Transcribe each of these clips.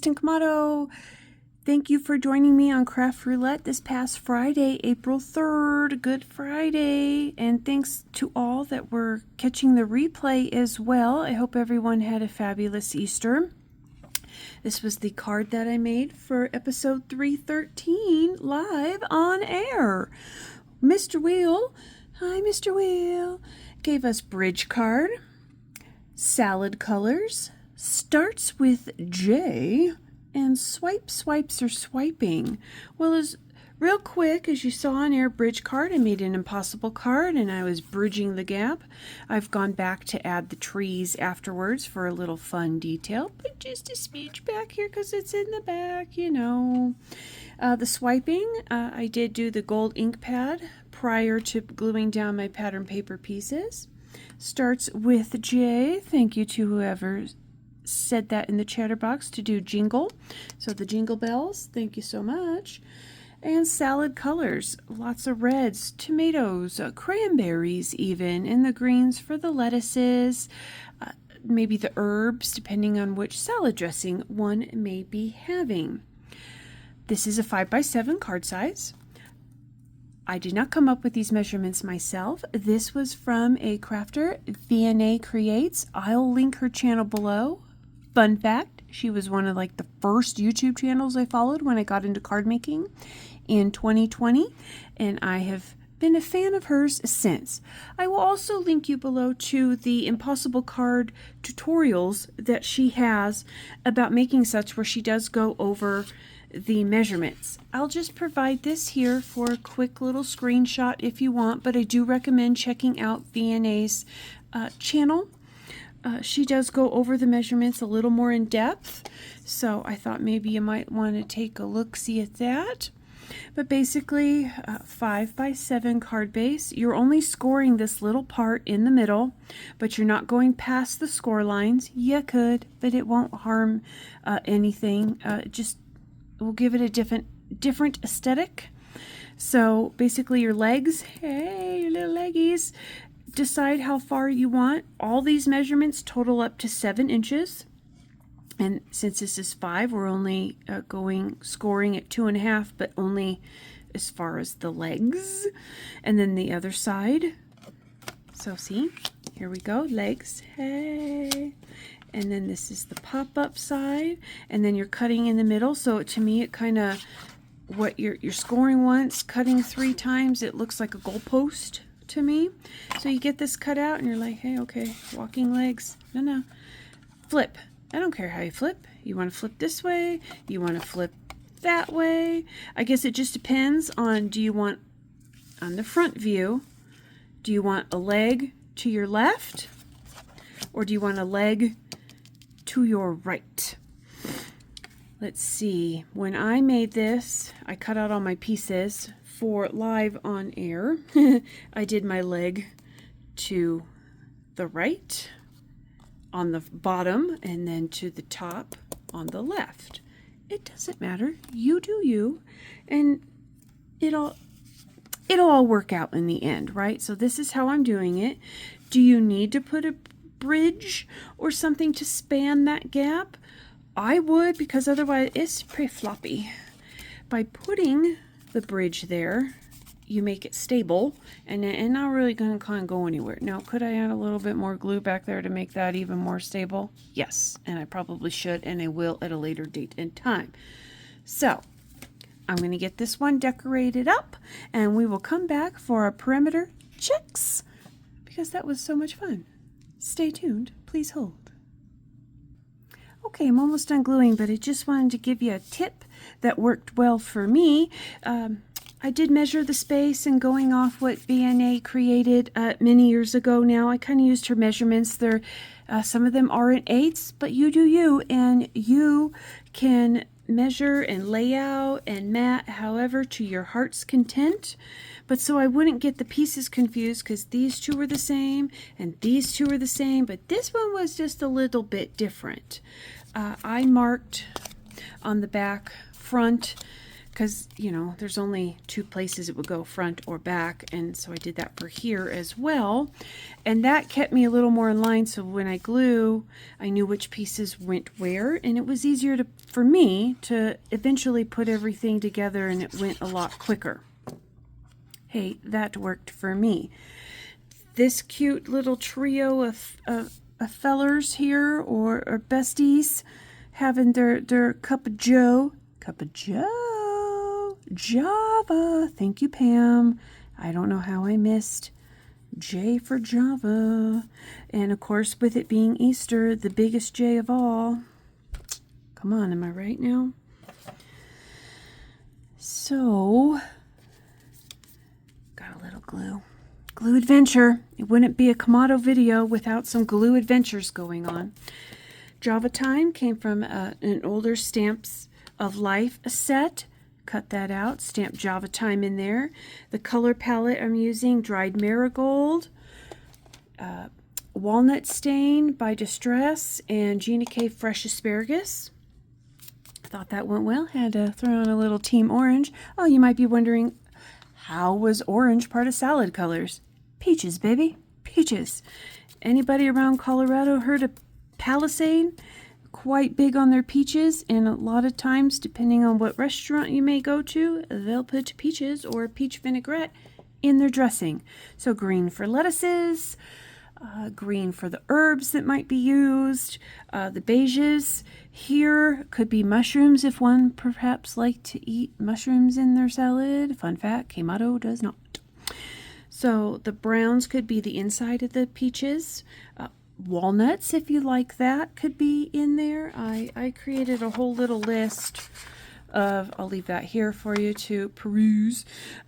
Kristen Kamato. Thank you for joining me on Craft Roulette this past Friday, April 3rd. Good Friday. And thanks to all that were catching the replay as well. I hope everyone had a fabulous Easter. This was the card that I made for episode 313 live on air. Mr. Wheel, hi Mr. Wheel, gave us bridge card, salad colors, starts with J, and swipes are swiping. Well, as real quick, as you saw on air, bridge card, I made an impossible card and I was bridging the gap. I've gone back to add the trees afterwards for a little fun detail, but just a smidge back here because it's in the back, you know. The swiping, I did do the gold ink pad prior to gluing down my pattern paper pieces. Starts with J. Thank you to whoever said that in the chatter box to do jingle. So the jingle bells, thank you so much. And salad colors, lots of reds, tomatoes, cranberries even, and the greens for the lettuces, maybe the herbs, depending on which salad dressing one may be having. This is a 5x7 card size. I did not come up with these measurements myself. This was from a crafter, VNA Creates. I'll link her channel below. Fun fact, she was one of like the first YouTube channels I followed when I got into card making in 2020, and I have been a fan of hers since. I will also link you below to the impossible card tutorials that she has about making such, where she does go over the measurements. I'll just provide this here for a quick little screenshot if you want, but I do recommend checking out VNA's channel. She does go over the measurements a little more in depth, so I thought maybe you might want to take a look-see at that. But basically, 5x7 card base. You're only scoring this little part in the middle, but you're not going past the score lines. You could, but it won't harm anything. Just will give it a different aesthetic. So basically your legs, hey, your little leggies, decide how far you want. All these measurements total up to 7 inches. And since this is 5, we're only scoring at 2.5, but only as far as the legs. And then the other side. So see, here we go, legs, hey. And then this is the pop-up side, and then you're cutting in the middle. So to me, it kind of, what you're scoring once, cutting 3 times, it looks like a goalpost to me. So you get this cut out, and you're like, hey, okay, walking legs. No, flip. I don't care how you flip. You want to flip this way, you want to flip that way. I guess it just depends on, do you want, on the front view, do you want a leg to your left, or do you want a leg to your right? Let's see. When I made this, I cut out all my pieces for live on air. I did my leg to the right on the bottom, and then to the top on the left. It doesn't matter. You do you, and it'll all work out in the end, right? So this is how I'm doing it. Do you need to put a bridge or something to span that gap? I would, because otherwise it's pretty floppy. By putting the bridge there, you make it stable, and not really going to kind of go anywhere. Now, could I add a little bit more glue back there to make that even more stable? Yes, and I probably should, and I will at a later date and time. So I'm going to get this one decorated up, and we will come back for our perimeter checks, because that was so much fun. Stay tuned. Please hold. Okay, I'm almost done gluing, but I just wanted to give you a tip that worked well for me. I did measure the space, and going off what VNA created many years ago now, I kind of used her measurements. Some of them are in 8ths, but you do you, and you can measure and lay out and mat however to your heart's content. But so I wouldn't get the pieces confused, because these two were the same and these two were the same, but this one was just a little bit different. I marked on the back front because, you know, there's only 2 places it would go, front or back, and so I did that for here as well. And that kept me a little more in line, so when I glue, I knew which pieces went where, and it was easier for me to eventually put everything together, and it went a lot quicker. Hey, that worked for me. This cute little trio of fellers here, or besties, having their cup of joe. Cup of joe. Java. Thank you, Pam. I don't know how I missed J for Java. And of course, with it being Easter, the biggest J of all. Come on, am I right now? So, got a little glue. Glue adventure. It wouldn't be a Kamado video without some glue adventures going on. Java Time came from an older Stamps of Life set. Cut that out. Stamp Java Time in there. The color palette I'm using, Dried Marigold, Walnut Stain by Distress, and Gina K Fresh Asparagus. Thought that went well. Had to throw in a little Team Orange. Oh, you might be wondering, how was orange part of salad colors? Peaches, baby. Peaches. Anybody around Colorado heard of Palisade? Quite big on their peaches, and a lot of times, depending on what restaurant you may go to, they'll put peaches or peach vinaigrette in their dressing. So green for lettuces, green for the herbs that might be used, the beiges here could be mushrooms if one perhaps liked to eat mushrooms in their salad. Fun fact, Kamado does not. So the browns could be the inside of the peaches. Walnuts, if you like that, could be in there. I created a whole little list of, I'll leave that here for you to peruse,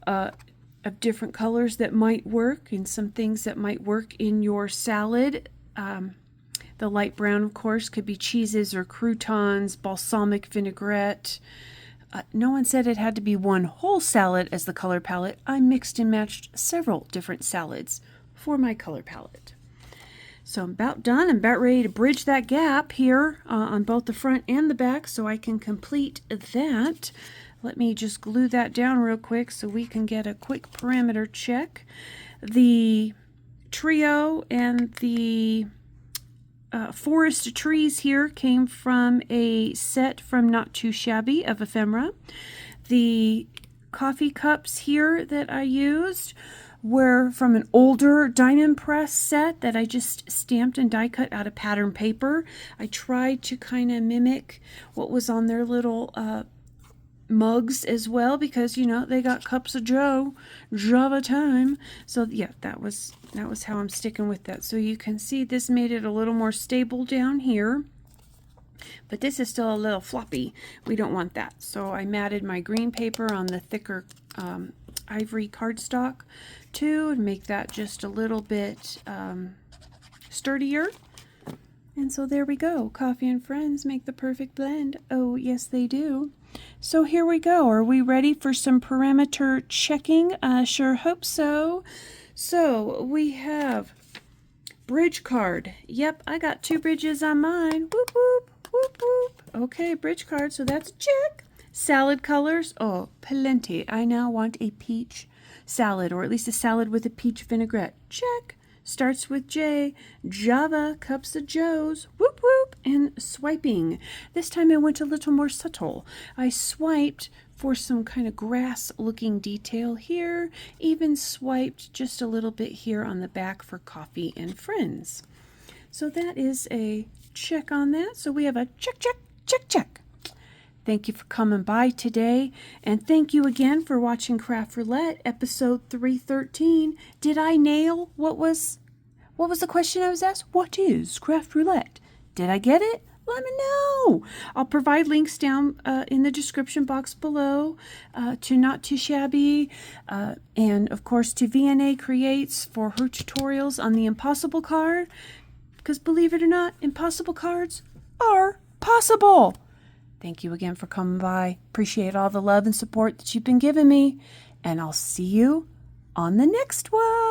of different colors that might work and some things that might work in your salad. The light brown, of course, could be cheeses or croutons, balsamic vinaigrette. No one said it had to be one whole salad as the color palette. I mixed and matched several different salads for my color palette. So I'm about done. I'm about ready to bridge that gap here on both the front and the back so I can complete that. Let me just glue that down real quick so we can get a quick parameter check. The trio and the forest trees here came from a set from Not Too Shabby of ephemera. The coffee cups here that I used were from an older diamond press set that I just stamped and die cut out of pattern paper. I tried to kind of mimic what was on their little mugs as well, because you know they got cups of Java Time. So yeah, that was how I'm sticking with that. So you can see this made it a little more stable down here, but this is still a little floppy. We don't want that. So I matted my green paper on the thicker ivory cardstock too, and make that just a little bit sturdier. And so there we go. Coffee and friends make the perfect blend. Oh yes, they do. So here we go. Are we ready for some parameter checking? Sure hope so. So we have bridge card. Yep, I got 2 bridges on mine. Whoop, whoop, whoop, whoop. Okay, bridge card, so that's a check. Salad colors. Oh, plenty. I now want a peach salad, or at least a salad with a peach vinaigrette. Check. Starts with J. Java, cups of Joes. Whoop, whoop. And swiping. This time I went a little more subtle. I swiped for some kind of grass-looking detail here. Even swiped just a little bit here on the back for coffee and friends. So that is a check on that. So we have a check, check, check, check. Thank you for coming by today, and thank you again for watching Craft Roulette, episode 313. Did I nail what was the question I was asked? What is Craft Roulette? Did I get it? Let me know. I'll provide links down in the description box below to Not Too Shabby, and of course to VNA Creates for her tutorials on the Impossible card, because believe it or not, impossible cards are possible. Thank you again for coming by. Appreciate all the love and support that you've been giving me. And I'll see you on the next one.